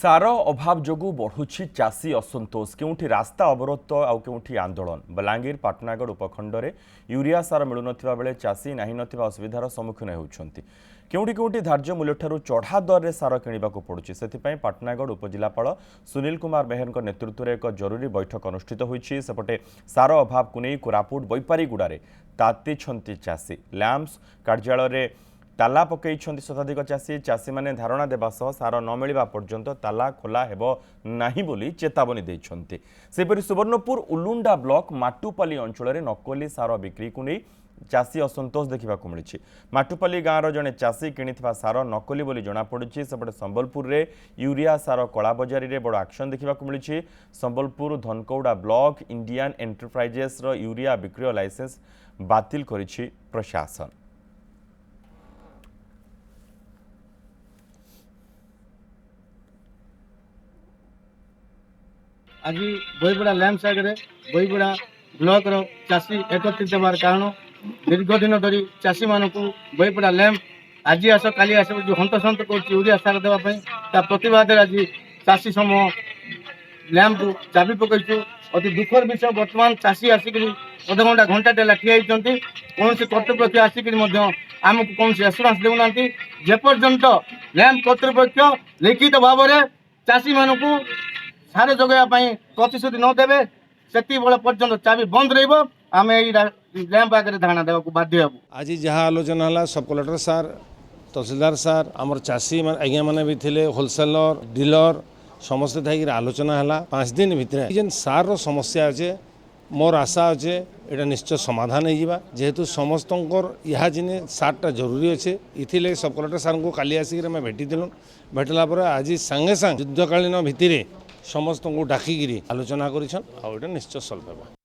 सार अभाव जोगु बढ़ुछि चाषी असंतोष केउठी रास्ता अवरोध आउ केउठी आंदोलन बलांगीर पाटनागढ़ उपखंड में यूरिया सार मिलु बेले चाषी नाही नथिबा असुविधार सम्मुखीन होउछंती केउठी केउठी धार्य मूल्यठारु चढ़ा दर रे सार किणिबाकु पड़ुछि सेथिपई पाटनागढ़ उपजिलापाल सुनील कुमार मेहर नेतृत्व में एक जरूरी बैठक अनुष्ठित होइछि सेपटे सार अभाव को नहीं कोरापुट बैपारीगुड़ारे तातिछंती चाषी लैम्प्स कार्यालय ताला पकई शताधिक चाषी चाषी मैंने धारणा देवा सह सार न मिलवा पर्यंत ताला खोला हेब नाही बोली चेतावनी देइछंती। सेपरि सुवर्णपुर उलुंडा ब्लॉक माटुपाली अंचल नकली सार बिक्री को नहीं चाषी असंतोष देखा मिली। माटुपाली गाँव जड़े चाषी किणिथिबा सार नकली बोली जनापड़ी सेपटे संबलपुर में यूरिया सार कला बजारी में बड़ एक्शन देखा मिली। Sambalpur Dhankauda block Indian enterprises urea बिक्रय लाइसेंस बातिल करिछि प्रशासन। आज बईपड़ा लैम्प आगे बईपड़ा ब्लॉक चाषी एकत्रित होवार कारण दीर्घ दिन धरी चाषी मानक बईपड़ा लैम्प आज आस काली आस जो हंतसंत कर यूरिया सार देवाई प्रतिवाद आज चाषी समूह लैम्प को चाबी पकईचु। अति दुखर विषय बर्तमान चाषी आसिक अधघंटा घंटा टेला ठिया कौन कर्तृपक्ष आसिक आमको कौन एसुरांस देना जेपर्यंत लैम्प कर्तृपक्ष लिखित भाव में चाषी मानक सारे जगैवाई प्रतिश्रुति नदेवे से पर्यटन चाबी बंद रम लैंप आगे धारणा देवा बाध्य हूँ। आज जहाँ आलोचना है सब कलेक्टर सार तहसीलदार सार आमर चाषी आज्ञा मैंने भी थे होलसेलर डीलर समस्त थी आलोचना है 5 दिन भितर जेन सार रो समस्या अच्छे मोर आशा अच्छे यहाँ निश्चय समाधान हो जेहेतु समस्त यहाँ जिन सार्टा जरूरी अच्छे इथिले सब कलेक्टर सार को काली आसिक भेटी भेटला आज सांगे सांग युद्धकालीन भित्तिरे समस्त को डाकिकी आलोचना कर निश्चय सल्व होगा।